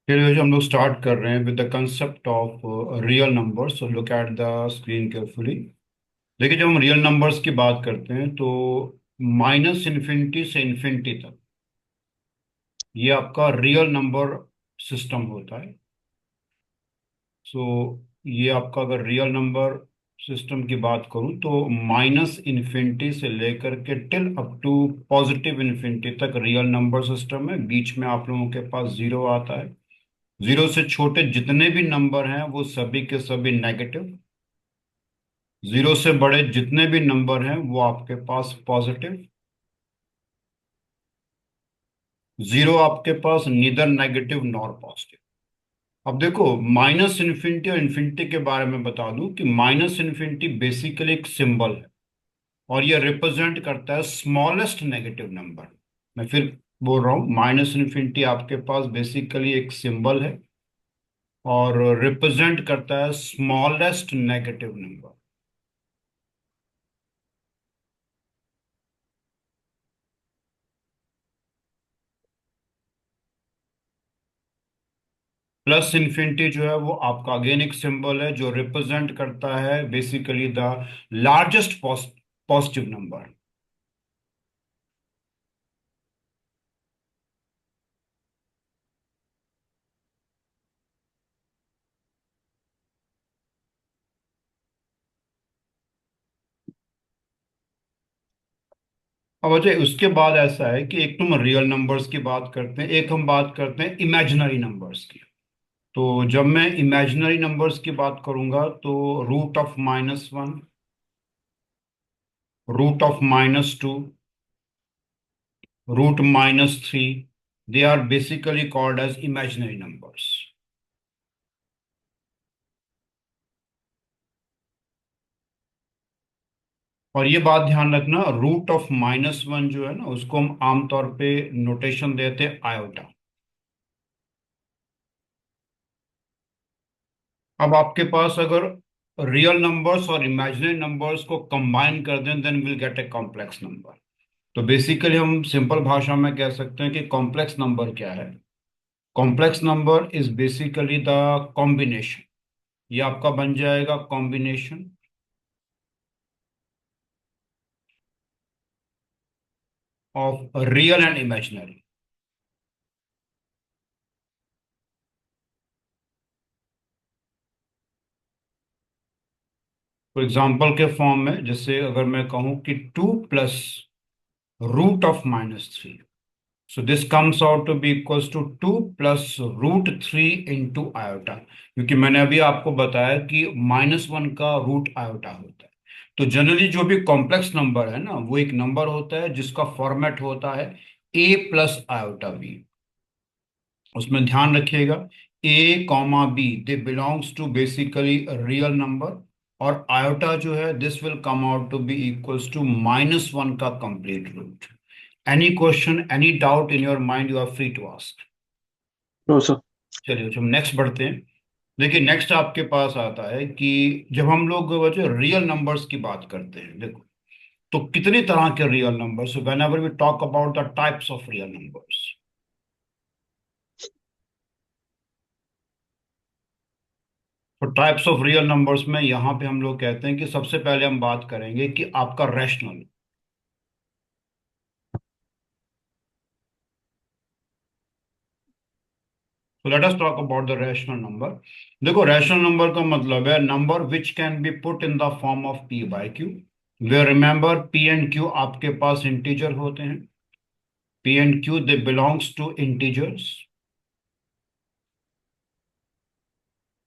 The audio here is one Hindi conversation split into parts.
चलिए जो हम लोग स्टार्ट कर रहे हैं with the concept of real numbers. So look at the screen carefully. देखिए, जब हम रियल नंबर्स की बात करते हैं तो माइनस इन्फिनिटी से इन्फिनिटी तक ये आपका रियल नंबर सिस्टम होता है। सो ये आपका अगर रियल नंबर सिस्टम की बात करूं तो माइनस इन्फिनिटी से लेकर के till up to positive infinity तक रियल नंबर सिस्टम है। बीच में आप लोगों के पास जीरो आता है। जीरो से छोटे जितने भी नंबर हैं वो सभी के सभी नेगेटिव। जीरो से बड़े जितने भी नंबर हैं वो आपके पास पॉजिटिव। जीरो आपके पास नीदर नेगेटिव नॉर पॉजिटिव। अब देखो, माइनस इन्फिनिटी और इन्फिनिटी के बारे में बता दूं कि माइनस इन्फिनिटी बेसिकली एक सिंबल है और ये रिप्रेजेंट करता है स्मॉलेस्ट नेगेटिव नंबर। मैं फिर बोल रहा हूँ, माइनस इन्फिनिटी आपके पास बेसिकली एक सिंबल है और रिप्रेजेंट करता है smallest negative number. Plus infinity जो है वो आपका अगेन एक सिंबल है जो रिप्रेजेंट करता है basically the largest positive number. अब वजह उसके बाद ऐसा है कि एक तो हम रियल नंबर्स की बात करते हैं, एक हम बात करते हैं इमेजिनरी नंबर्स की। तो जब मैं इमेजिनरी नंबर्स की बात करूंगा तो root of -1, root of -2, root -3, they are basically called as imaginary numbers. और ये बात ध्यान रखना, रूट ऑफ -1 जो है ना उसको हम आमतौर पे नोटेशन देते हैं आयोटा। अब आपके पास अगर रियल नंबर्स और इमेजिनरी नंबर्स को कंबाइन कर दें then will get a complex number. तो बेसिकली हम सिंपल भाषा में कह सकते हैं कि कॉम्प्लेक्स नंबर क्या है। Complex number is basically the combination. ये आपका बन जाएगा combination of real and imaginary. For example के फॉर्म में जैसे अगर मैं कहूं कि 2 plus root of -3, so this comes out to be equals to 2 plus √3 into iota. क्योंकि मैंने अभी आपको बताया कि -1 का रूट आयोटा होता है। तो जनरली जो भी कॉम्प्लेक्स नंबर है ना वो एक नंबर होता है जिसका फॉर्मेट होता है a प्लस आयोटा बी। उसमें ध्यान रखिएगा, a, b they belongs to basically real number और आयोटा जो है this will come out to be equals to -1 का complete root. Any question, any doubt in your mind, you are free to ask. No sir. चलिए हम नेक्स्ट बढ़ते हैं। देखिए, नेक्स्ट आपके पास आता है कि जब हम लोग जो रियल नंबर्स की बात करते हैं, देखो तो कितनी तरह के real numbers, whenever we talk about the types of real numbers. तो टाइप्स ऑफ रियल नंबर्स में यहाँ पे हम लोग कहते हैं कि सबसे पहले हम बात करेंगे कि आपका रैशनल। तो let us talk about the rational number. देखो, रैशनल नंबर का मतलब है number which can be put in the form of p by q. We remember p and q आपके पास इंटीजर होते हैं। P and q they belongs to integers.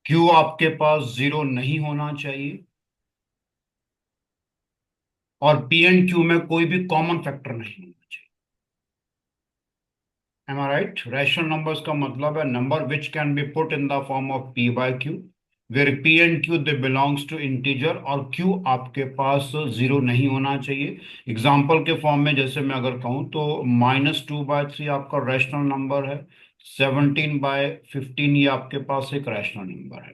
Q आपके पास जीरो नहीं होना चाहिए और पी एंड क्यू में कोई भी कॉमन फैक्टर नहीं होना चाहिए। Am I right? Rational numbers का मतलब है number which can be put in the form of p by q, where p and q they belongs to integer और क्यू आपके पास जीरो नहीं होना चाहिए। एग्जाम्पल के फॉर्म में जैसे मैं अगर कहूँ तो -2/3 आपका रैशनल नंबर है। 17/15 ये आपके पास एक रैशनल नंबर है।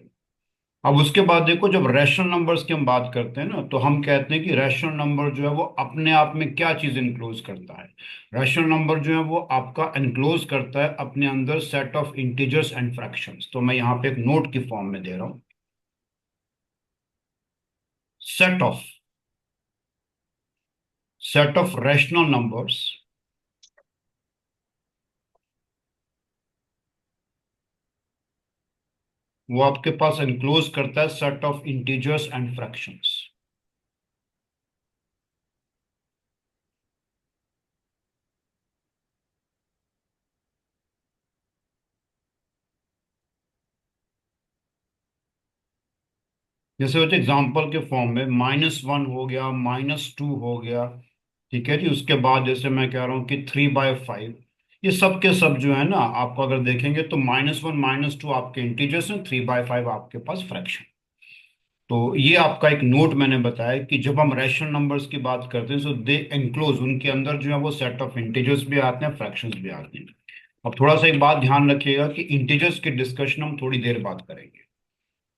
अब उसके बाद देखो, जब रैशनल नंबर्स की हम बात करते हैं ना, तो हम कहते हैं कि रैशनल नंबर जो है वो अपने आप में क्या चीज इनक्लोज करता है। रैशनल नंबर जो है वो आपका इनक्लोज करता है अपने अंदर set of integers and fractions. तो मैं यहाँ पे एक नोट की फॉर्म में दे रहा हूँ। Set of set of rational numbers वो आपके पास इनक्लोज करता है set of integers and fractions. जैसे होते एग्जाम्पल के फॉर्म में -1 हो गया, -2 हो गया। ठीक है जी। उसके बाद जैसे मैं कह रहा हूँ कि 3/5, ये सब के सब जो है ना, आपको अगर देखेंगे तो -1 -2 आपके इंटीजर्स हैं, 3/5 आपके पास फ्रैक्शन। तो ये आपका एक नोट मैंने बताया कि जब हम रैशनल नंबर्स की बात करते हैं, सो दे एंक्लोज, उनके अंदर जो है वो सेट ऑफ इंटीजर्स भी आते हैं, फ्रैक्शंस भी आते हैं। अब थोड़ा सा एक बात ध्यान रखिएगा कि इंटीजर्स की डिस्कशन हम थोड़ी देर बाद करेंगे।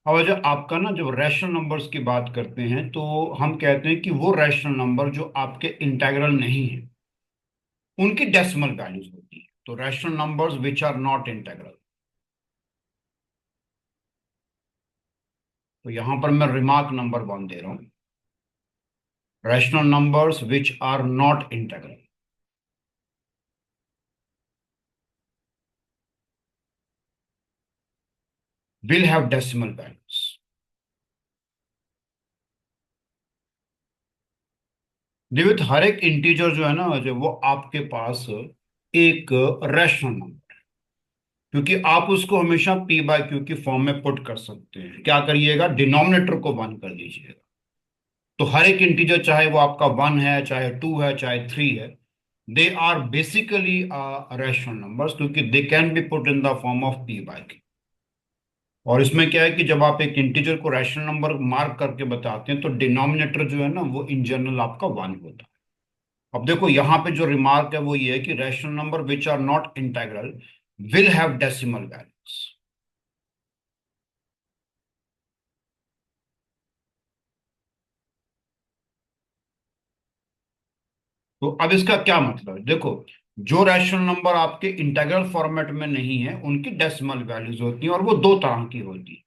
और जब आपका ना, जब रैशनल नंबर्स की बात करते हैं तो हम कहते हैं कि वो रैशनल नंबर जो आपके इंटेग्रल नहीं है, उनकी डेसिमल वैल्यूज होती है। तो rational numbers which are not integral, तो यहां पर मैं रिमार्क नंबर 1 दे रहा हूं। Rational numbers which are not integral will have decimal values. देखिए, हर एक इंटीजर जो है ना, जो वो आपके पास एक रैशनल नंबर, क्योंकि आप उसको हमेशा p/q की फॉर्म में पुट कर सकते हैं। क्या करिएगा, डिनोमिनेटर को 1 कर दीजिएगा। तो हर एक इंटीजर, चाहे वो आपका 1 है, चाहे 2 है, चाहे 3 है, they are basically rational numbers, क्योंकि they can be put in the form of p/q। और इसमें क्या है कि जब आप एक इंटीजर को रैशनल नंबर मार्क करके बताते हैं, तो डिनोमिनेटर जो है ना, वो इन जनरल आपका 1 होता है। अब देखो, यहाँ पे जो रिमार्क है वो ये है कि rational number which are not integral will have decimal values. तो अब इसका क्या मतलब है, देखो, जो रैशनल नंबर आपके इंटीग्रल फॉर्मेट में नहीं है, उनकी डेसिमल वैल्यूज होती हैं, और वो दो तरह की होती है।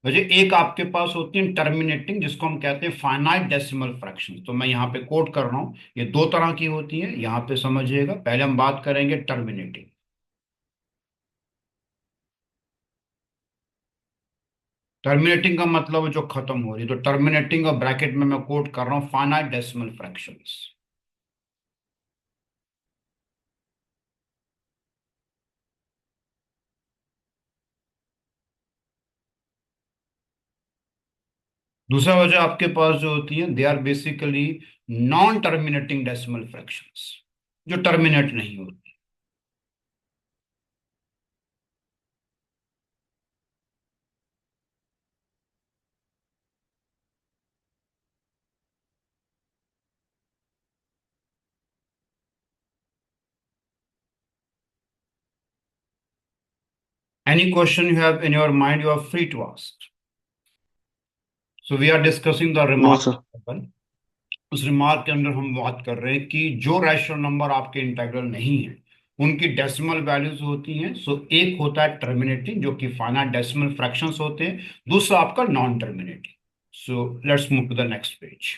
वजह एक आपके पास होती है टर्मिनेटिंग, जिसको हम कहते हैं फाइनाइट डेसिमल फ्रैक्शन। तो मैं यहाँ पे कोट कर रहा हूँ, ये दो तरह की होती है, यहाँ पे समझिएगा। पहले हम बात करेंगे टर्मिनेटिंग। टर्मिनेटिंग का मतलब है जो खत्म हो रही है, तो टर्मिनेटिंग और ब्रैकेट में मैं कोट कर रहा हूँ फाइनाइट डेसिमल फ्रैक्शंस। दूसरा वजह आपके पास जो होती है, they are basically non terminating decimal fractions, जो टर्मिनेट नहीं होती। Any question you have in your mind, you are free to ask. So we are discussing the no sir. Remark. उस रिमार्क के अंदर हम बात कर रहे हैं कि जो रैशनल नंबर आपके इंटीग्रल नहीं है, उनकी डेसिमल वैल्यूज होती हैं। सो एक होता है टर्मिनेटिंग, जो कि फाइनाइट डेसिमल फ्रैक्शंस होते हैं। दूसरा आपका non terminating. So let's move to the next page.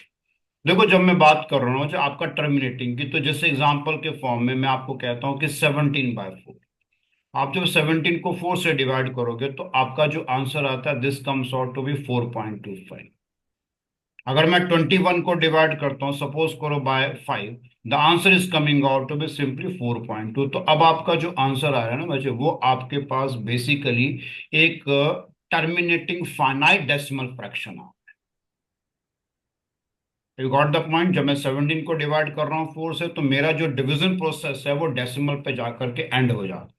देखो, जब मैं बात कर रहा हूँ जो आपका टर्मिनेटिंग की, तो जैसे एग्जांपल के फॉर्म में मैं आपको कहता हूँ कि 17/4। आप जब 17 को 4 से डिवाइड करोगे, तो आपका जो आंसर आता है, this comes out to be 4.25। अगर मैं 21 को डिवाइड करता हूँ, सपोज करो, by 5, the answer is coming out to be simply 4.2। तो अब आपका जो आंसर आ रहा है ना बच्चे, वो आपके पास बेसिकली एक टर्मिनेटिंग फाइनाइट डेसिमल फ्रैक्शन आ। You got the point. जब मैं 17 को डिवाइड कर रहा हूँ 4 से, तो मेरा जो डिवीजन प्रोसेस है वो डेसिमल पे जाकर के एंड हो जाता है।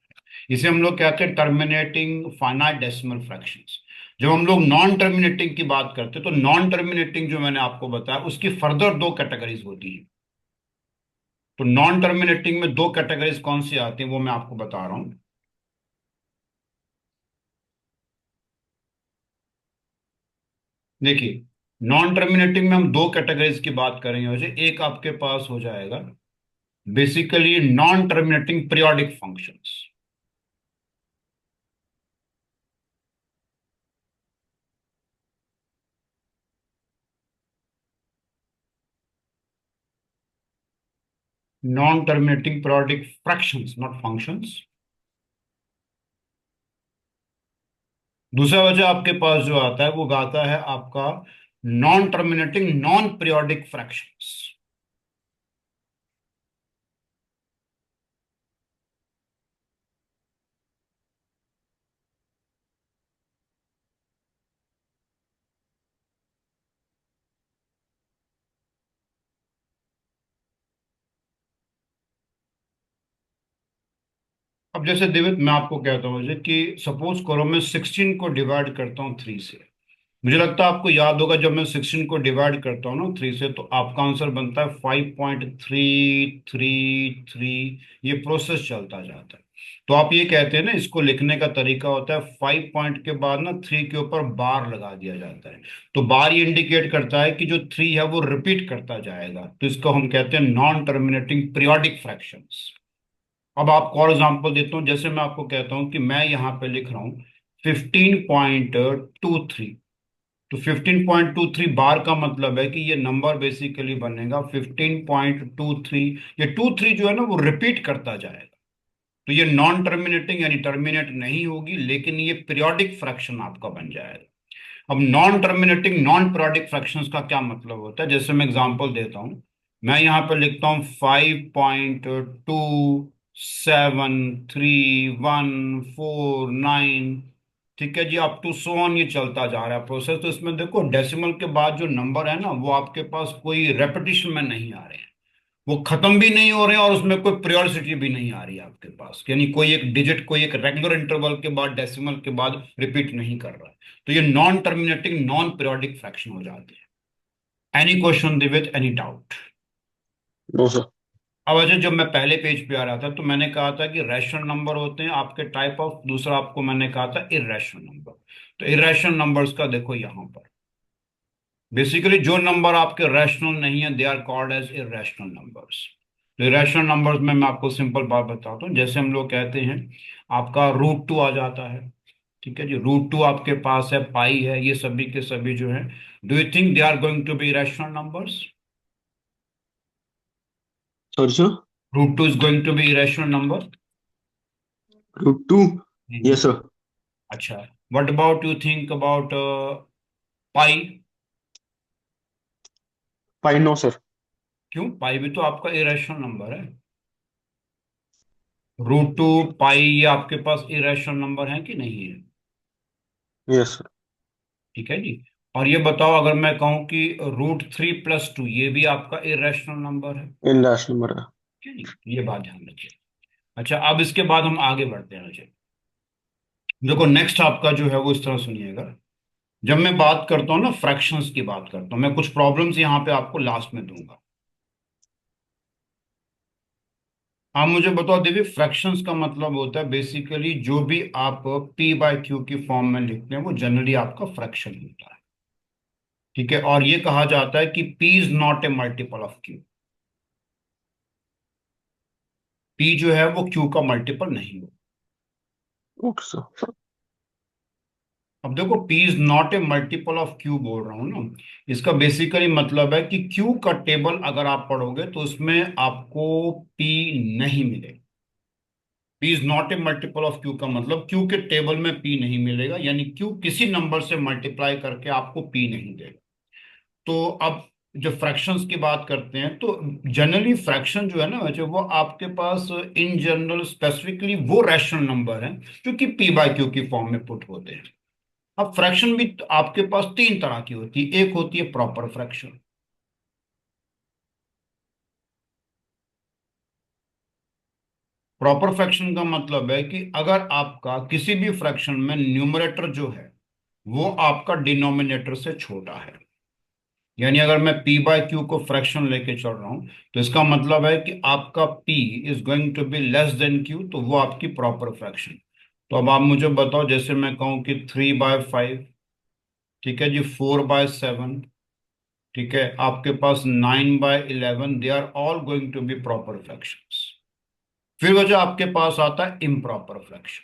इसे हम लोग कहते हैं टर्मिनेटिंग फाइनाइट डेसिमल फ्रैक्शंस। जब हम लोग नॉन टर्मिनेटिंग की बात करते हैं, तो नॉन टर्मिनेटिंग जो मैंने आपको बताया, उसकी फर्दर दो कैटेगरीज होती हैं। तो नॉन टर्मिनेटिंग में दो कैटेगरीज कौन सी आती हैं, वो मैं आपको बता रहा हूँ। देखिए, नॉन टर्मिनेटिंग में हम दो कैटेगरीज की बात करेंगे वैसे। एक आपके पास हो जाएगा basically non terminating periodic functions. Non terminating periodic fractions, not functions. दूसरा वजह आपके पास जो आता है वो आता है आपका non terminating non periodic fractions. अब जैसे देवित मैं आपको कहता हूँ जैसे कि सपोज करो मैं 16 को डिवाइड करता हूँ 3 से। मुझे लगता है आपको याद होगा जब मैं 16 को डिवाइड करता हूँ ना 3 से, तो आपका आंसर बनता है 5.333। ये प्रोसेस चलता जाता है। तो आप ये कहते हैं ना, इसको लिखने का तरीका होता है 5 पॉइंट के बाद ना 3 के ऊपर बार लगा दिया जाता है। तो बार ये इंडिकेट करता है कि जो 3 है वो रिपीट करता जाएगा, तो इसको हम कहते हैं नॉन टर्मिनेटिंग पीरियोडिक फ्रैक्शंस। अब आपको और एग्जांपल देता हूँ। जैसे मैं आपको कहता हूँ कि मैं यहाँ पे लिख रहा हूँ 15.23। तो 15.23 बार का मतलब है कि ये नंबर बेसिकली बनेगा 15.23। ये 23 जो है ना वो रिपीट करता जाएगा। तो ये नॉन टर्मिनेटिंग यानी टर्मिनेट नहीं होगी, लेकिन ये पीरियोडिक फ्रैक्शन आपका बन जाएगा। अब non terminating non periodic fractions का क्या मतलब होता है, जैसे मैं एग्जांपल देता हूं। मैं यहां पर लिखता हूं 5.273149। ठीक है जी, अप टू सो ऑन ये चलता जा रहा है प्रोसेस। तो इसमें देखो डेसिमल के बाद जो नंबर है ना वो आपके पास कोई रेपिटेशन में नहीं आ रहे हैं, वो खत्म भी नहीं हो रहे हैं, और उसमें कोई प्रियोरिसिटी भी नहीं आ रही है आपके पास, यानी कोई एक डिजिट कोई एक रेगुलर इंटरवल के बाद डेसिमल के बाद रिपीट नहीं कर रहा है। तो ये non terminating non periodic fraction हो जाते हैं। Any question with any doubt? No sir. अब अजय, जब मैं पहले पेज पे आ रहा था तो मैंने कहा था कि रैशनल नंबर होते हैं आपके टाइप ऑफ, दूसरा आपको मैंने कहा था इरेशनल नंबर। तो इरेशनल नंबर्स का देखो यहां पर बेसिकली जो नंबर आपके रैशनल नहीं है they are called as irrational numbers. तो इरेशनल नंबर्स में मैं आपको सिंपल बात बताता हूँ। जैसे हम लोग कहते हैं आपका रूट 2 आ जाता है। ठीक है जी, रूट 2 आपके पास है, पाई है, ये सभी के सभी जो है, do you think they are going to be irrational numbers? Sorry sir. Root 2 is going to be irrational number? √2। जी जी। Yes sir. अच्छा, what about you think about pi? Five. No sir. क्यों, पाई भी तो आपका इरेशनल नंबर है। रूट 2, पाई, ये आपके पास इरेशनल नंबर है कि नहीं है? Yes sir. ठीक है जी। और ये बताओ, अगर मैं कहूं कि √3 + 2 ये भी आपका इरेशनल नंबर है? इन लास्ट नंबर है। ठीक है जी, ये बात ध्यान रखिए। अच्छा, अब इसके बाद हम आगे बढ़ते हैं। अच्छा, देखो नेक्स्ट आपका जो है वो इस तरह सुनिएगा। जब मैं बात करता हूँ ना फ्रैक्शंस की बात करता हूँ, मैं कुछ प्रॉब्लम्स यहाँ पे आपको लास्ट में दूंगा। आप मुझे बताओ देवी, फ्रैक्शंस का मतलब होता है बेसिकली जो भी आप P/Q की फॉर्म में लिखते हैं वो जनरली आपका फ्रैक्शन होता है। ठीक है, और ये कहा जाता है कि P is not a multiple of Q। P जो है वो Q का मल्टीपल नहीं हो। Okay sir. अब देखो, P is not a multiple of Q बोल रहा हूं ना, इसका बेसिकली मतलब है कि Q का टेबल अगर आप पढ़ोगे तो उसमें आपको P नहीं मिलेगा। P is not a multiple of Q का मतलब Q के टेबल में P नहीं मिलेगा, यानी Q किसी नंबर से मल्टीप्लाई करके आपको P नहीं देगा। तो अब जब फ्रैक्शंस की बात करते हैं तो जनरली फ्रैक्शन जो है ना वैसे वो आपके पास इन जनरल स्पेसिफिकली वो रैशनल नंबर है जो कि P/Q की फॉर्म में पुट होते हैं। अब फ्रैक्शन भी आपके पास तीन तरह की होती है। एक होती है प्रॉपर फ्रैक्शन। प्रॉपर फ्रैक्शन का मतलब है कि अगर आपका किसी भी फ्रैक्शन में न्यूमरेटर जो है वो आपका डिनोमिनेटर से छोटा है, यानी अगर मैं P/Q को फ्रैक्शन लेके चल रहा हूं तो इसका मतलब है कि आपका P is going to be less than Q, तो वो आपकी प्रॉपर फ्रैक्शन। तो अब आप मुझे बताओ, जैसे मैं कहूं कि 3/5। ठीक है जी, 4/7, ठीक है, आपके पास 9/11, they are all going to be proper fractions. फिर वजह आपके पास आता है इम्प्रॉपर फ्रैक्शन।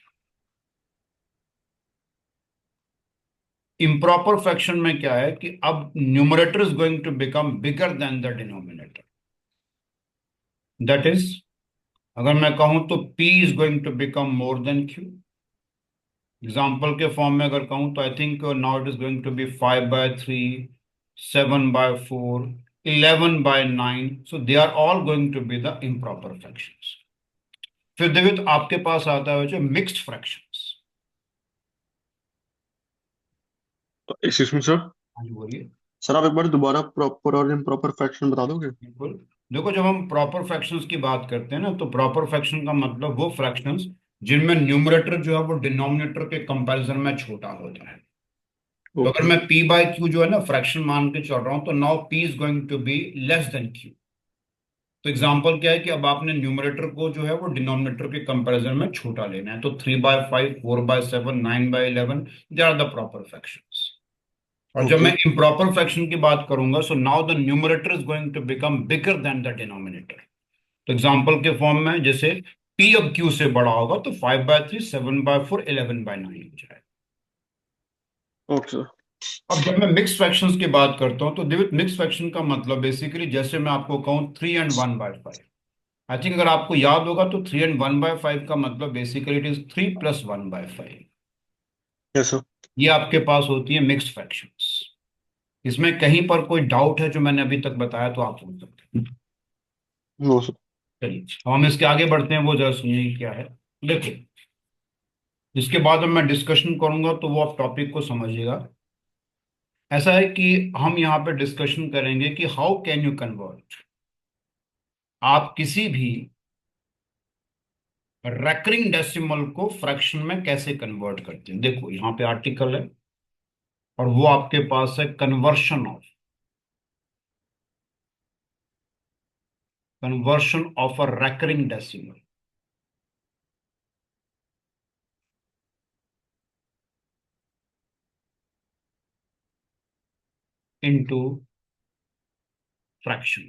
इम्प्रॉपर फ्रैक्शन में क्या है कि अब numerator is going to become bigger than the denominator. That is, अगर मैं कहूं तो p is going to become more than q। Example के फॉर्म में अगर कहूं तो I think now it is going to be 5/3, 7/4, 11/9, so they are all going to be the improper fractions. फिर देखिए तो आपके पास आता है जो मिक्स्ड फ्रैक्शंस। तो एक्सक्यूज मी सर। हाँ जी बोलिए। सर आप एक बार दोबारा प्रॉपर और इम्प्रॉपर फ्रैक्शन बता दोगे? बिल्कुल। देखो जब हम प्रॉपर फ्रैक्शंस की बात करते हैं ना, तो प्रॉपर फ्रैक्शन का मतलब वो फ्रैक्शंस जिनमें न्यूमरेटर जो है वो डिनोमिनेटर के कंपैरिजन में छोटा होता है। तो अगर ओके। मैं p/q जो है ना फ्रैक्शन मान के चल रहा हूं, तो now p is going to be less than q। तो एग्जांपल क्या है कि अब आपने न्यूमरेटर को जो है वो डिनोमिनेटर के कंपैरिजन में छोटा लेना है, तो 3/5, 4/7, 9/11, they are the proper fractions. और जब ओके। मैं इम्प्रॉपर फ्रैक्शन की बात करूंगा, so now the numerator is going to become bigger than the denominator. तो एग्जाम्पल के फॉर्म में जैसे p अब q से बड़ा होगा तो 5/3, 7/4, 11/9 हो जाएगा। Okay sir. अब जब मैं मिक्स फ्रैक्शंस की बात करता हूं तो देखिए मिक्स फ्रैक्शन का मतलब बेसिकली जैसे मैं आपको कहूँ 3 and 1/5। आई थिंक अगर आपको याद होगा तो 3 and 1/5 का मतलब basically it is 3 + 1/5। Yes sir. ये आपके पास होती है मिक्स्ड फ्रैक्शंस। इसमें कहीं पर कोई डाउट है जो मैंने अभी तक बताया तो आप पूछ सकते हैं। No sir. चलिए अब हम इसके आगे बढ़ते हैं, वो जरा सुनिए क्या है। देखिए इसके बाद अब मैं डिस्कशन करूंगा तो वो आप टॉपिक को समझिएगा। ऐसा है कि हम यहाँ पे डिस्कशन करेंगे कि हाउ कैन यू कन्वर्ट, आप किसी भी रेकरिंग डेसिमल को फ्रैक्शन में कैसे कन्वर्ट करते हैं। देखो यहाँ पे आर्टिकल है और वो आपके पास है conversion of a recurring decimal into fraction.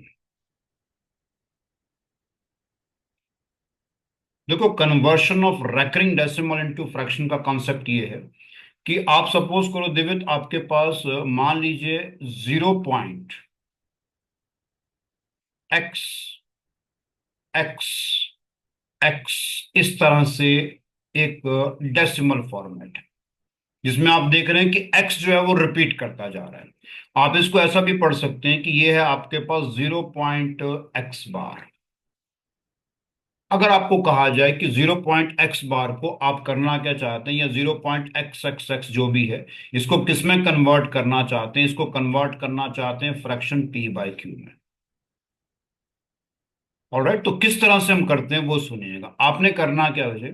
देखो conversion of recurring decimal into fraction का कॉन्सेप्ट ये है कि आप सपोज करो दिवित आपके पास मान लीजिए 0.x एक्स एक्स इस तरह से एक डेसिमल फॉर्मेट है जिसमें आप देख रहे हैं कि एक्स जो है वो रिपीट करता जा रहा है। आप इसको ऐसा भी पढ़ सकते हैं कि ये है आपके पास 0.x बार। अगर आपको कहा जाए कि 0.x बार को आप करना क्या चाहते हैं, या 0.xxx जो भी है, इसको किस में कन्वर्ट करना चाहते हैं, इसको कन्वर्ट करना चाहते हैं फ्रैक्शन p/q में। ऑलराइट, तो किस तरह से हम करते हैं वो सुनिएगा। आपने करना क्या है,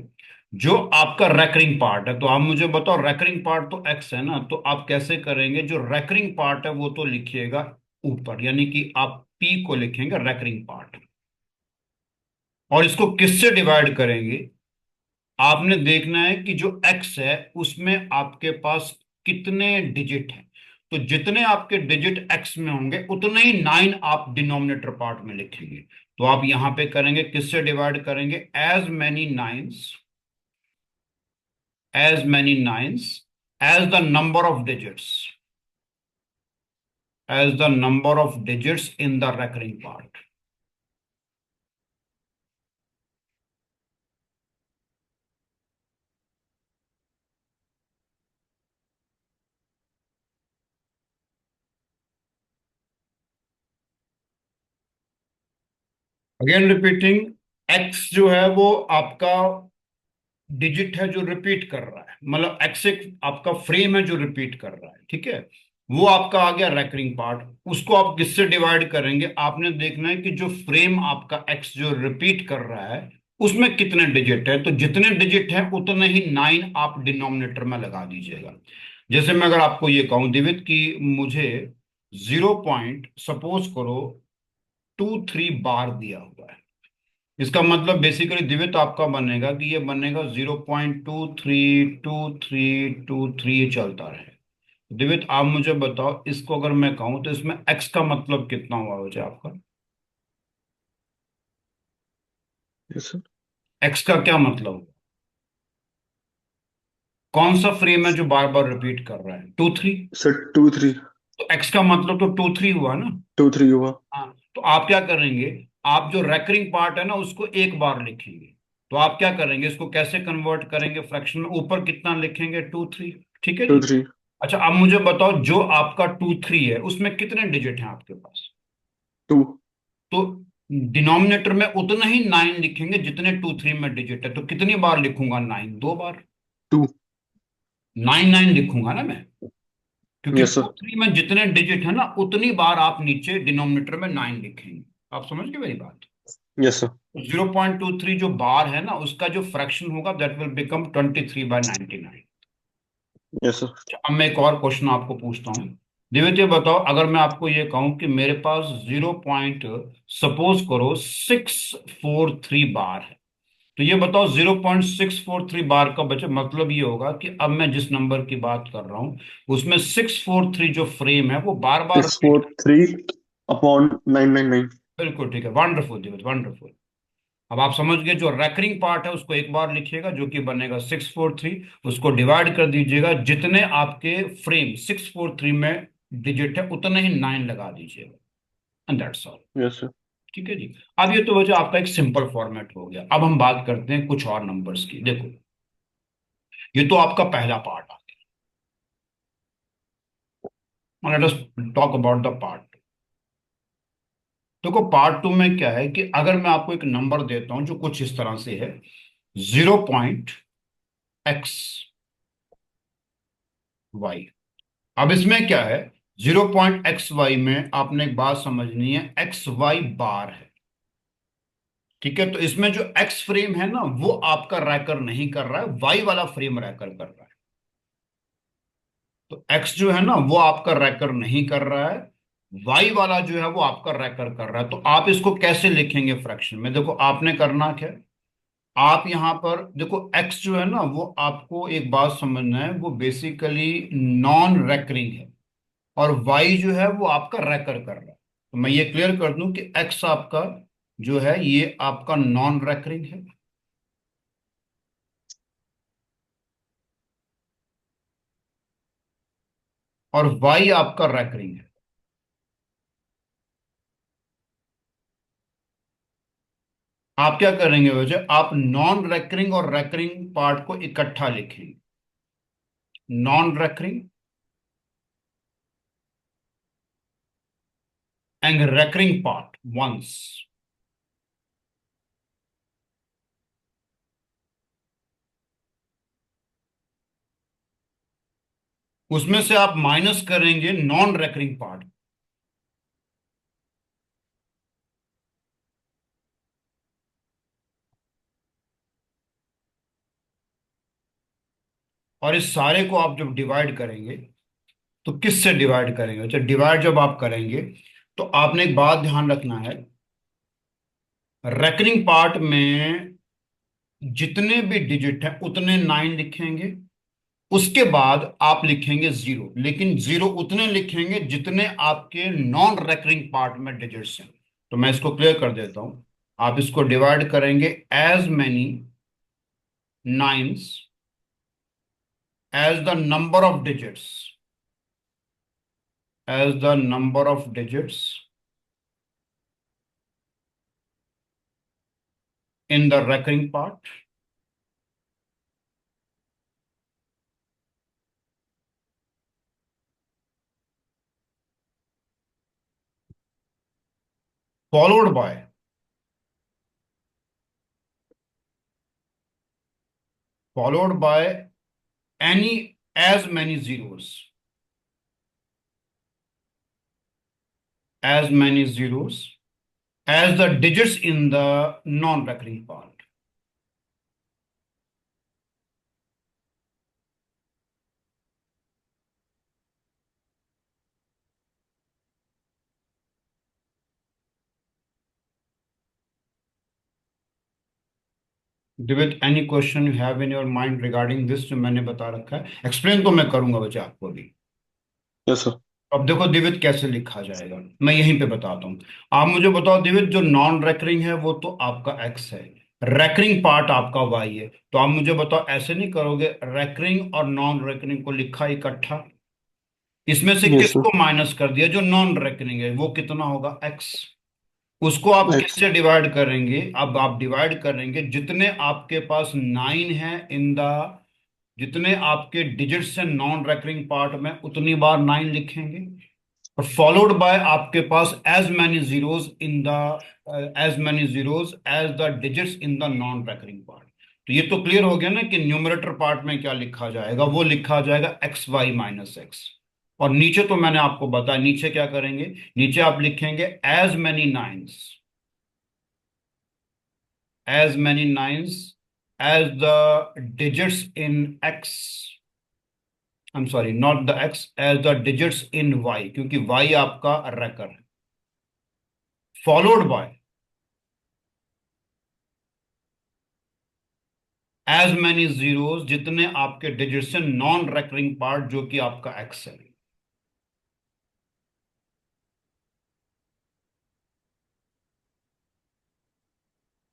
जो आपका रेकरिंग पार्ट है, तो आप मुझे बताओ रेकरिंग पार्ट तो एक्स है ना, तो आप कैसे करेंगे, जो रेकरिंग पार्ट है वो तो लिखिएगा ऊपर, यानी कि आप पी को लिखेंगे रेकरिंग पार्ट। और इसको किससे डिवाइड करेंगे, आपने देखना है कि जो एक्स है उसमें आपके पास कितने डिजिट हैं। तो जितने आपके डिजिट एक्स में होंगे उतने ही 9 आप डिनोमिनेटर पार्ट में लिखेंगे। तो आप यहां पे करेंगे, किससे डिवाइड करेंगे, as many nines as the number of digits, as the number of digits in the recurring part. Again repeating, x जो है वो आपका डिजिट है जो रिपीट कर रहा है, मतलब एक्स एक आपका फ्रेम है जो रिपीट कर रहा है, ठीक है। वो आपका आ गया रेकरिंग पार्ट। उसको आप किससे डिवाइड करेंगे, आपने देखना है कि जो फ्रेम आपका एक्स जो रिपीट कर रहा है उसमें कितने डिजिट है, तो जितने डिजिट है उतने ही 9 आप डिनोमिनेटर में लगा दीजिएगा। जैसे मैं अगर आपको ये कहूं दिवित कि मुझे 0.23 बार दिया हुआ है, इसका मतलब बेसिकली दिव्य तो आपका बनेगा कि ये बनेगा 0.232323, ये चलता रहे। दिव्य आप मुझे बताओ, इसको अगर मैं कहूं तो इसमें एक्स का मतलब कितना हुआ बच्चा आपका? Yes sir. एक्स का क्या मतलब? कौन सा फ्रेम है जो बार बार रिपीट कर रहा है? 2 3। सर 2 3। तो एक्स का मतलब तो 2 3 हुआ ना। 2 3 हुआ। हाँ, तो आप क्या करेंगे? आप जो रेकरिंग पार्ट है ना उसको एक बार लिखेंगे। तो आप क्या करेंगे, इसको कैसे कन्वर्ट करेंगे फ्रैक्शन में? ऊपर कितना लिखेंगे? 2 3। ठीक है टू जी। थ्री अच्छा, अब मुझे बताओ, जो आपका 2 3 है उसमें कितने डिजिट हैं आपके पास? टू तो डिनोमिनेटर में उतना ही 9 लिखेंगे जितने 2 3 में डिजिट है। तो कितनी बार लिखूंगा? 9, 2 बार। टू 9 9 लिखूंगा ना मैं, क्योंकि यस टू सर। थ्री में जितने डिजिट है ना उतनी बार आप नीचे डिनोमिनेटर में 9 लिखेंगे। आप समझ गए मेरी बात? Yes sir. 0.23 जो बार है ना उसका जो फ्रैक्शन होगा that will become 23/99। Yes sir. अब मैं एक और क्वेश्चन आपको पूछता हूँ। दिव्य बताओ, अगर मैं आपको ये कहूं कि मेरे पास 0.643 बार है, तो ये बताओ 0.643 बार का बच्चे मतलब ये होगा कि अब मैं जिस नंबर की बात कर रहा हूँ उसमें 643 जो फ्रेम है वो बार बार six repeat. Four three upon 999। बिल्कुल ठीक है, वंडरफुल दिव्य, वंडरफुल। अब आप समझ गए, जो रैकरिंग पार्ट है उसको एक बार लिखिएगा जो कि बनेगा 643। उसको डिवाइड कर दीजिएगा, जितने आपके फ्रेम 643 में डिजिट है उतने ही 9 लगा दीजिएगा, and that's all. Yes sir. ठीक है जी। अब ये तो वजह आपका एक सिंपल फॉर्मेट हो गया। अब हम बात करते हैं कुछ और नंबर्स की। देखो, ये तो आपका पहला पार्ट आ गया। Late us talk about the part. देखो, पार्ट टू में क्या है कि अगर मैं आपको एक नंबर देता हूं जो कुछ इस तरह से है, 0.xy। अब इसमें क्या है, 0.xy में आपने एक बात समझनी है, एक्स वाई बार है। ठीक है, तो इसमें जो एक्स फ्रेम है ना वो आपका रैकर नहीं कर रहा है, वाई वाला फ्रेम रैकर कर रहा है। तो एक्स जो है ना वो आपका रैकर नहीं कर रहा है, वाई वाला जो है वो आपका रैकर कर रहा है। तो आप इसको कैसे लिखेंगे फ्रैक्शन में? देखो, आपने करना क्या है, आप यहां पर देखो, एक्स जो है ना वो आपको एक बात समझना है, वो बेसिकली नॉन रैकरिंग है, और वाई जो है वो आपका रैकर कर रहा है। तो मैं ये क्लियर कर दूं कि एक्स आपका जो है ये आपका नॉन रैकरिंग है, और वाई आपका रैकरिंग है। आप क्या करेंगे वजह, आप नॉन रैकरिंग और रैकरिंग पार्ट को इकट्ठा लिखेंगे। Non recurring and recurring part once. उसमें से आप माइनस करेंगे नॉन रैकरिंग पार्ट, और इस सारे को आप जब डिवाइड करेंगे तो किस से डिवाइड करेंगे? अच्छा, डिवाइड जब आप करेंगे तो आपने एक बात ध्यान रखना है, रेकरिंग पार्ट में जितने भी डिजिट हैं उतने 9 लिखेंगे। उसके बाद आप लिखेंगे 0, लेकिन 0 उतने लिखेंगे जितने आपके नॉन रेकरिंग पार्ट में डिजिट्स हैं। तो मैं इसको क्लियर कर देता हूं। आप इसको डिवाइड करेंगे as many nines as the number of digits, as the number of digits in the recurring part, followed by, any as many zeros, as many zeros as the digits in the non-recurring part. Divit, any question you have in your mind regarding this जो मैंने बता रखा है? एक्सप्लेन तो मैं करूंगा बच्चे आपको भी। Yes sir. अब देखो दिवित कैसे लिखा जाएगा, मैं यहीं पे बताता हूँ। आप मुझे बताओ दिवित, जो नॉन रेकरिंग है वो तो आपका एक्स है, रेकरिंग पार्ट आपका वाई है। तो आप मुझे बताओ ऐसे नहीं करोगे, रेकरिंग और नॉन रेकरिंग को लिखा इकट्ठा, इसमें से यस सर। किसको माइनस कर दिया, जो नॉन रेकरिंग है वो कितना होगा, एक्स। उसको आप एक्स। किससे डिवाइड करेंगे, अब आप डिवाइड करेंगे जितने आपके पास नाइन है इन द, जितने आपके डिजिट्स हैं नॉन रेकरिंग पार्ट में उतनी बार नाइन लिखेंगे, और फॉलोड बाय आपके पास as many zeros in the, as many zeros as the digits in the non recurring part. तो ये तो क्लियर हो गया ना कि न्यूमरेटर पार्ट में क्या लिखा जाएगा, वो लिखा जाएगा एक्स वाई माइनस एक्स। और नीचे तो मैंने आपको बताया, नीचे क्या करेंगे, नीचे आप लिखेंगे as many nines, as many nines as the digits in x, I am sorry not the x, as the digits in y, क्योंकि वाई आपका रैकर है, followed by as many zeros, जितने आपके डिजिट्स हैं नॉन रेकरिंग पार्ट जो कि आपका एक्स है,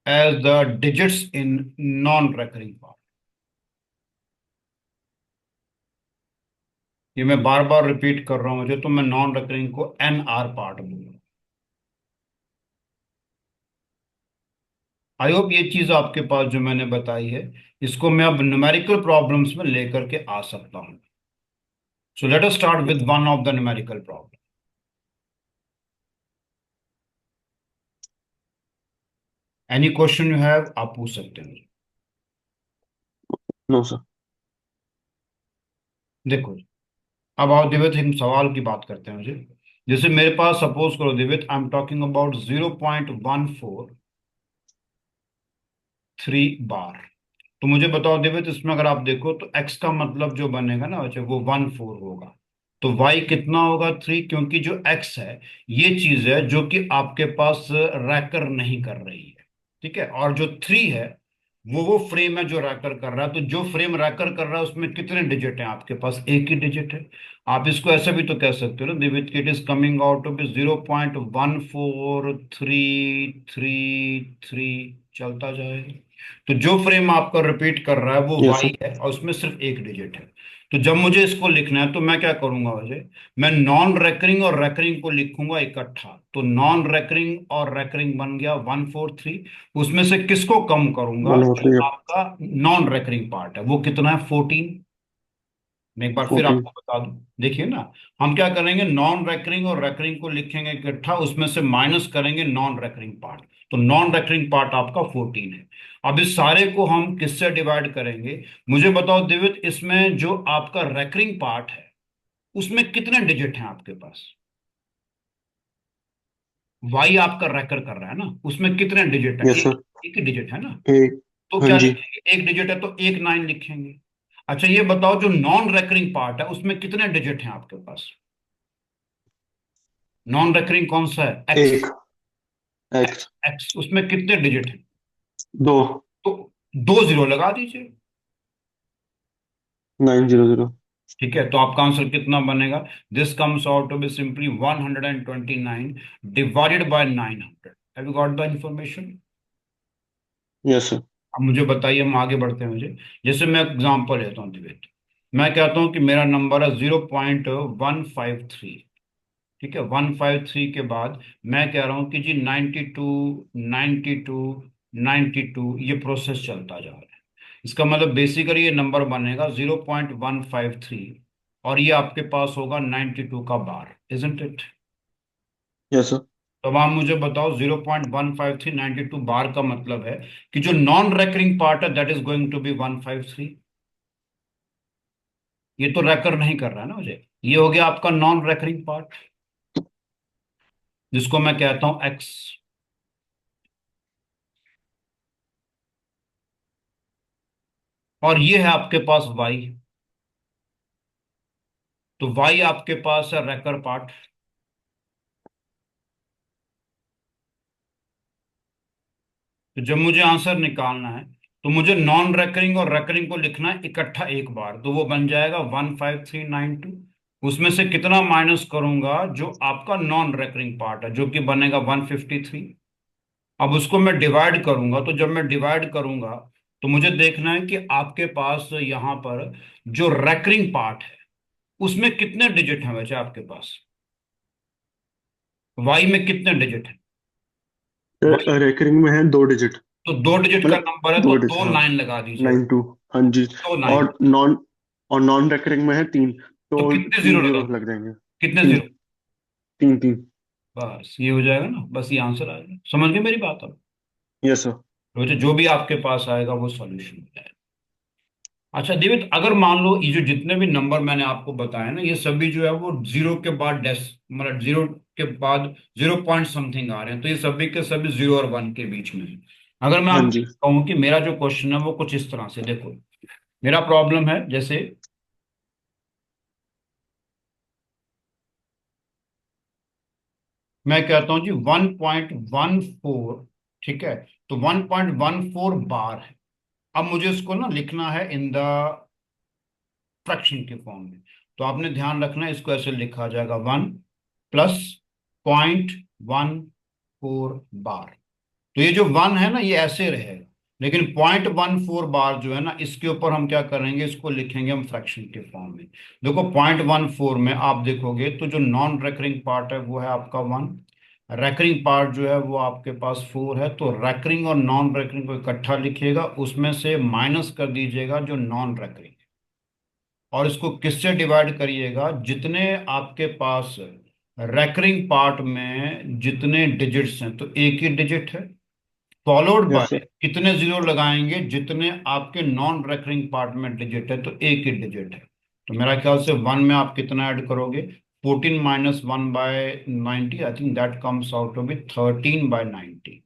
as the digits in non recurring part. ये मैं बार बार रिपीट कर रहा हूं मुझे, तो मैं नॉन रेकरिंग को एन आर पार्ट दूंगा। आई होप ये चीज आपके पास जो मैंने बताई है, इसको मैं अब न्यूमेरिकल प्रॉब्लम्स में लेकर के आ सकता हूं। So let us start with one of the numerical problem. Any question you have, आप पूछ सकते हैं मुझे। No sir. देखो, अब आओ दिव्य, हम सवाल की बात करते हैं मुझे। जैसे मेरे पास सपोज करो Divya, I am talking about 0.14 3 बार। तो मुझे बताओ दिव्य, तो इसमें अगर आप देखो तो x का मतलब जो बनेगा ना बच्चे, वो 1 4 होगा। तो y कितना होगा, 3, क्योंकि जो x है ये चीज है जो कि आपके पास रैकर नहीं कर रही है, ठीक है। और जो 3 है वो फ्रेम है जो रैकर कर रहा है। तो जो फ्रेम रैकर कर रहा है उसमें कितने डिजिट हैं आपके पास, एक ही डिजिट है। आप इसको ऐसे भी तो कह सकते हो ना Divit, it is coming out of 0.143333, चलता जाएगा। तो जो फ्रेम आपका रिपीट कर रहा है वो यस वाई सर। है और उसमें सिर्फ एक डिजिट है। तो जब मुझे इसको लिखना है तो मैं क्या करूंगा वजह, मैं नॉन रेकरिंग और रेकरिंग को लिखूंगा इकट्ठा। तो नॉन रेकरिंग और रेकरिंग बन गया 143। उसमें से किसको कम करूंगा, वन हो जो थ्री। आपका नॉन रेकरिंग पार्ट है वो कितना है, 14। मैं एक बार फिर 14। आपको बता दूं, देखिए ना, हम क्या करेंगे, नॉन रेकरिंग और रेकरिंग को लिखेंगे इकट्ठा, उसमें से माइनस करेंगे नॉन रेकरिंग पार्ट। तो नॉन रेकरिंग पार्ट आपका 14 है। अब इस सारे को हम किससे डिवाइड करेंगे, मुझे बताओ दिवित, इसमें जो आपका रेकरिंग पार्ट है उसमें कितने डिजिट हैं आपके पास, वाई आपका रेकर कर रहा है ना, उसमें कितने डिजिट है, यस एक, सर। एक ही डिजिट है ना। एक। तो हाँ क्या जी। लिखेंगे, एक डिजिट है तो एक नाइन लिखेंगे। अच्छा ये बताओ, जो नॉन रेकरिंग पार्ट है उसमें कितने डिजिट हैं आपके पास, नॉन रेकरिंग कौन सा है, एक्स। एक। एक्स। एक्स उसमें कितने डिजिट हैं, दो। तो दो जीरो लगा दीजिए। 900। ठीक है, तो आपका आंसर कितना बनेगा, this comes out to be simply 129 divided by 900। Have you got the information. Yes sir. अब मुझे बताइए, हम आगे बढ़ते हैं मुझे। जैसे मैं एग्जांपल लेता हूँ डिबेट, मैं कहता हूँ कि मेरा नंबर है 0.153, ठीक है। 153 के बाद मैं कह रहा हूँ कि जी 92, 92, 92, ये प्रोसेस चलता जा रहा है। इसका मतलब बेसिकली ये नंबर बनेगा 0.153, और ये आपके पास होगा 92 का बार, इजंट इट। Yes sir. तो अब आप मुझे बताओ 0.15392 बार का मतलब है कि जो नॉन रेकरिंग पार्ट है that is going to be 153। ये तो रेकर नहीं कर रहा है ना मुझे, ये हो गया आपका नॉन रेकरिंग पार्ट, जिसको मैं कहता हूं एक्स। और ये है आपके पास वाई, तो वाई आपके पास है रेकर पार्ट। तो जब मुझे आंसर निकालना है तो मुझे नॉन रेकरिंग और रेकरिंग को लिखना है इकट्ठा एक बार, तो वो बन जाएगा 15392। उसमें से कितना माइनस करूंगा जो आपका नॉन रेकरिंग पार्ट है, जो कि बनेगा 153। अब उसको मैं डिवाइड करूंगा, तो जब मैं डिवाइड करूंगा तो मुझे देखना है कि आपके पास यहां पर जो रेकरिंग पार्ट है उसमें कितने डिजिट हैं वैसे आपके पास, वाई में कितने डिजिट है। वाई, रेकरिंग में है 2 डिजिट। तो 2 डिजिट का मतलब नंबर है तो 2 डिजिट, दो हाँ। नाइन लगा दीजिएगा। 92, हाँ जी। दो नाइन। और नॉन रेकरिंग में है 3, तो तो कितने जीरो तीन लगा, जीरो लग जाएंगे। कितने तीन, जीरो। तीन, तीन। बस ये हो जाएगा ना, बस ये आंसर आ जाएगा। समझ गए मेरी बात अब। Yes sir. तो जो भी आपके पास आएगा वो सॉल्यूशन हो जाएगा। अच्छा दिवित, अगर मान लो ये जो जितने भी नंबर मैंने आपको बताए ना, ये सभी जो है वो जीरो के बाद डेस, मतलब जीरो के बाद जीरो पॉइंट समथिंग आ रहे हैं, तो ये सभी के सभी 0 और 1 के बीच में है। अगर मैं हाँ आपको जी। कहूँ कि मेरा जो क्वेश्चन है वो कुछ इस तरह से देखो, मेरा प्रॉब्लम है जैसे, मैं कहता हूँ जी 1.14, ठीक है, तो 1.14 बार है। अब मुझे इसको ना लिखना है इन द फ्रैक्शन के फॉर्म में। तो आपने ध्यान रखना है, इसको ऐसे लिखा जाएगा 1+0.14 बार। तो ये जो 1 है ना ये ऐसे रहेगा, लेकिन 0.14 बार जो है ना, इसके ऊपर हम क्या करेंगे, इसको लिखेंगे हम फ्रैक्शन के फॉर्म में। देखो 0.14 में आप देखोगे तो जो नॉन रेकरिंग पार्ट है वो है आपका 1, रेकरिंग पार्ट जो है वो आपके पास 4 है। तो रेकरिंग और नॉन रेकरिंग को इकट्ठा लिखिएगा, उसमें से माइनस कर दीजिएगा जो नॉन रेकरिंग, और इसको किससे डिवाइड करिएगा, जितने आपके पास रेकरिंग पार्ट में जितने डिजिट्स हैं तो एक ही डिजिट है, फॉलोड यस बाय सर। कितने जीरो लगाएंगे जितने आपके नॉन रेकरिंग पार्ट में डिजिट है तो एक ही डिजिट है। तो मेरा ख्याल से 1 में आप कितना ऐड करोगे, 14 - 1/90, I think that comes out to be 13/90।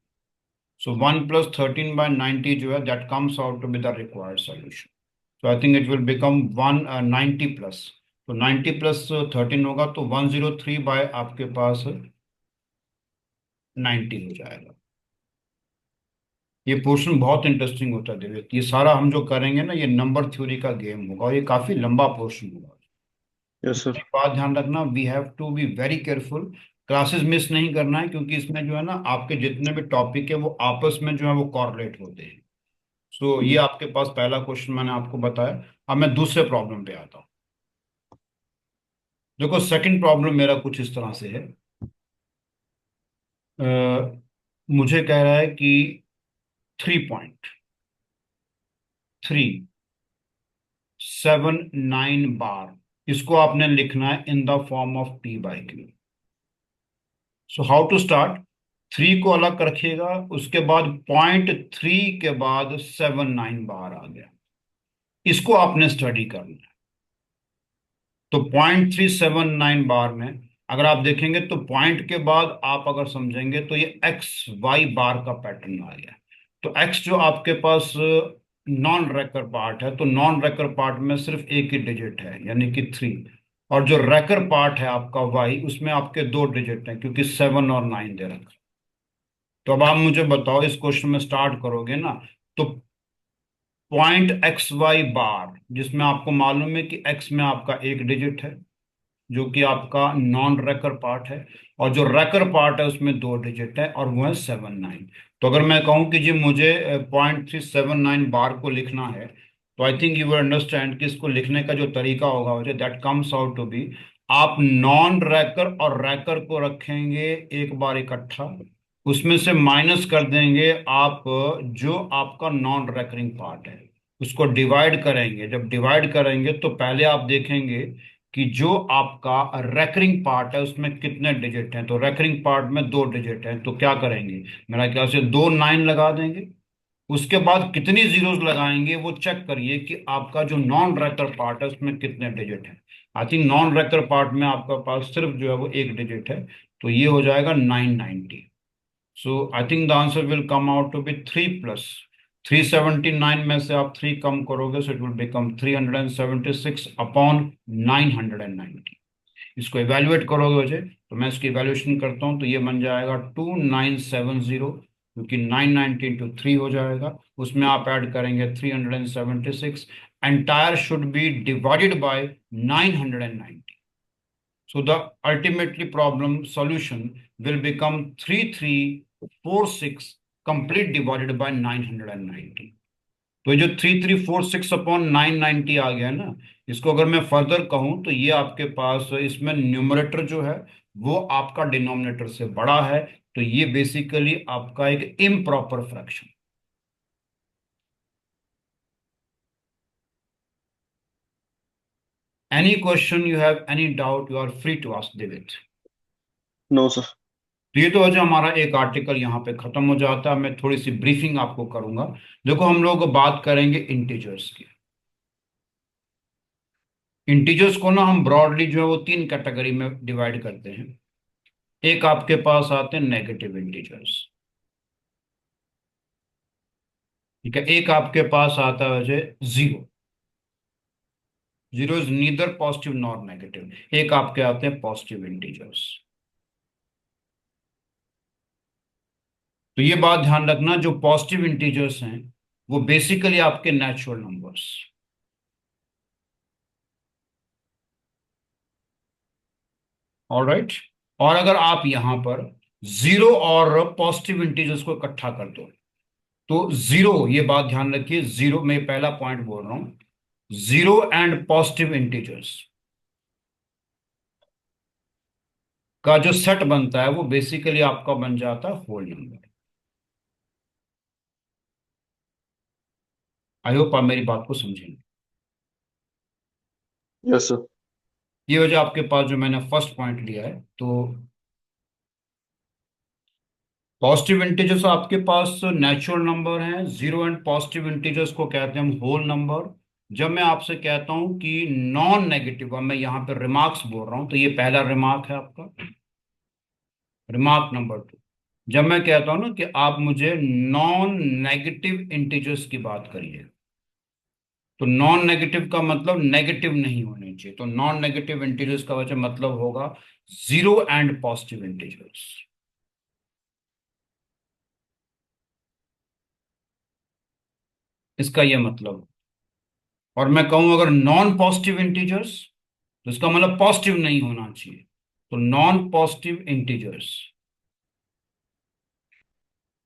So 1 + 13/90 जो है that comes out to be the required solution. तो I think it will become 190 plus, तो 90 + 13 होगा तो 103 बाय आपके पास 90 हो जाएगा। ये पोर्शन बहुत इंटरेस्टिंग होता है दिव्य, ये सारा हम जो करेंगे ना ये नंबर थ्योरी का गेम होगा, और ये काफी लंबा पोर्शन होगा। Yes sir. एक बात ध्यान रखना, we have to be very careful, classes miss नहीं करना है, क्योंकि इसमें जो है ना आपके जितने भी टॉपिक है वो आपस में जो है वो कॉरलेट होते हैं। सो ये आपके पास पहला क्वेश्चन मैंने आपको बताया। अब मैं दूसरे प्रॉब्लम पे आता हूँ। देखो सेकंड प्रॉब्लम मेरा कुछ इस तरह से है। अ, मुझे कह रहा है कि 3.379 बार, इसको आपने लिखना है in the form of P/Q। So how to start, 3 को अलग रखिएगा, उसके बाद 0.3 के बाद 79 बार आ गया, इसको आपने स्टडी करना है। तो 0.379 बार में अगर आप देखेंगे तो पॉइंट के बाद आप अगर समझेंगे तो ये XY बार का पैटर्न आ गया। तो X जो आपके पास नॉन रैकर पार्ट है, तो नॉन रैकर पार्ट में सिर्फ एक ही डिजिट है यानी कि 3, और जो रैकर पार्ट है आपका Y उसमें आपके 2 डिजिट हैं क्योंकि 7 और 9 दे रखा है। तो अब आप मुझे बताओ, इस क्वेश्चन में स्टार्ट करोगे ना, तो 0.XY बार जिसमें आपको मालूम है कि X में आपका एक डिजिट है जो कि आपका नॉन रैकर पार्ट है, और जो रैकर पार्ट है उसमें 2 डिजिट है और वो है 7 9। तो अगर मैं कहूँ कि जी मुझे 0.379 बार को लिखना है, तो I think you will understand कि इसको लिखने का जो तरीका होगा मुझे that comes out to be, आप नॉन रैकर और रैकर को रखेंगे एक बार इकट्ठा, उसमें से माइनस कर देंगे आप जो आपका नॉन रैकरिंग पार्ट है, उसको डिवाइड करेंगे। जब डिवाइड करेंगे तो पहले आप देखेंगे कि जो आपका रेकरिंग पार्ट है उसमें कितने डिजिट हैं, तो रेकरिंग पार्ट में 2 डिजिट हैं, तो क्या करेंगे, मेरा ख्याल से 2 9 लगा देंगे। उसके बाद कितनी जीरोस लगाएंगे वो चेक करिए कि आपका जो नॉन रैकर पार्ट है उसमें कितने डिजिट हैं। आई थिंक नॉन रैकर पार्ट में आपका पास सिर्फ जो है वो एक डिजिट है, तो ये हो जाएगा 990। So I think the answer will come out to be 3+379 में से आप 3 कम करोगे, सो इट विल बिकम 376/990। इसको इवेल्युएट करोगे वजह, तो मैं इसकी इवेल्युएशन करता हूँ तो ये बन जाएगा 2970, क्योंकि 990 इंटू 3 हो जाएगा, उसमें आप ऐड करेंगे 376, entire should be divided by 990। So the ultimately problem solution will become 3346 complete divided by 990. तो ये जो 3346 अपॉन 990 आ गया ना, इसको अगर मैं फर्दर कहूं तो ये आपके पास इसमें न्यूमरेटर जो है वो आपका डिनोमिनेटर से बड़ा है, तो ये बेसिकली आपका एक improper fraction. Any question you have, any doubt, you are free to ask दिवित। No sir. तो ये तो वजह हमारा एक आर्टिकल यहाँ पे खत्म हो जाता है। मैं थोड़ी सी ब्रीफिंग आपको करूंगा। देखो हम लोग बात करेंगे इंटीजर्स की। इंटीजर्स को ना हम ब्रॉडली जो है वो तीन कैटेगरी में डिवाइड करते हैं। एक आपके पास आते हैं नेगेटिव इंटीजर्स, ठीक है। एक आपके पास आता है वजह zero. Zero is neither positive nor negative. एक आपके आते हैं पॉजिटिव इंटीजर्स। तो ये बात ध्यान रखना, जो पॉजिटिव इंटीजर्स हैं वो बेसिकली आपके नेचुरल नंबर्स। ऑलराइट। और अगर आप यहां पर जीरो और पॉजिटिव इंटीजर्स को इकट्ठा कर दो तो जीरो, ये बात ध्यान रखिए, जीरो में पहला पॉइंट बोल रहा हूं, जीरो एंड पॉजिटिव इंटीजर्स का जो सेट बनता है वो बेसिकली आपका बन जाता है होल नंबर। आई होप आप मेरी बात को समझेंगे। Yes sir. ये वजह आपके पास जो मैंने फर्स्ट पॉइंट लिया है, तो पॉजिटिव इंटीजर्स आपके पास नेचुरल नंबर हैं। जीरो एंड पॉजिटिव इंटीजर्स को कहते हैं हम होल नंबर। जब मैं आपसे कहता हूं कि नॉन नेगेटिव, अब मैं यहाँ पे रिमार्क्स बोल रहा हूं, तो ये पहला रिमार्क है आपका, रिमार्क नंबर टू। जब मैं कहता हूं ना कि आप मुझे नॉन नेगेटिव इंटीजर्स की बात करिए, तो नॉन नेगेटिव का मतलब नेगेटिव नहीं होने चाहिए, तो नॉन नेगेटिव इंटीजर्स का वजह मतलब होगा जीरो एंड पॉजिटिव इंटीजर्स। इसका यह मतलब। और मैं कहूं अगर नॉन पॉजिटिव इंटीजर्स, तो इसका मतलब पॉजिटिव नहीं होना चाहिए, तो नॉन पॉजिटिव इंटीजर्स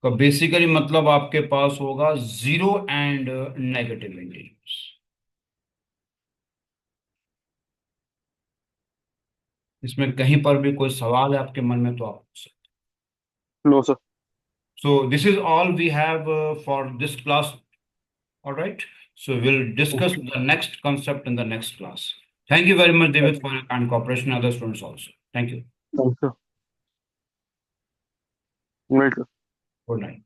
का बेसिकली मतलब आपके पास होगा जीरो एंड नेगेटिव इंटीजर्स। इसमें कहीं पर भी कोई सवाल है आपके मन में तो आप पूछ सकते। No sir. So this is all we have for this class. All right. So we'll discuss okay. the next concept in the next class. Thank you very much, thank David, for your kind cooperation. Other students also. Thank you. You. Good night.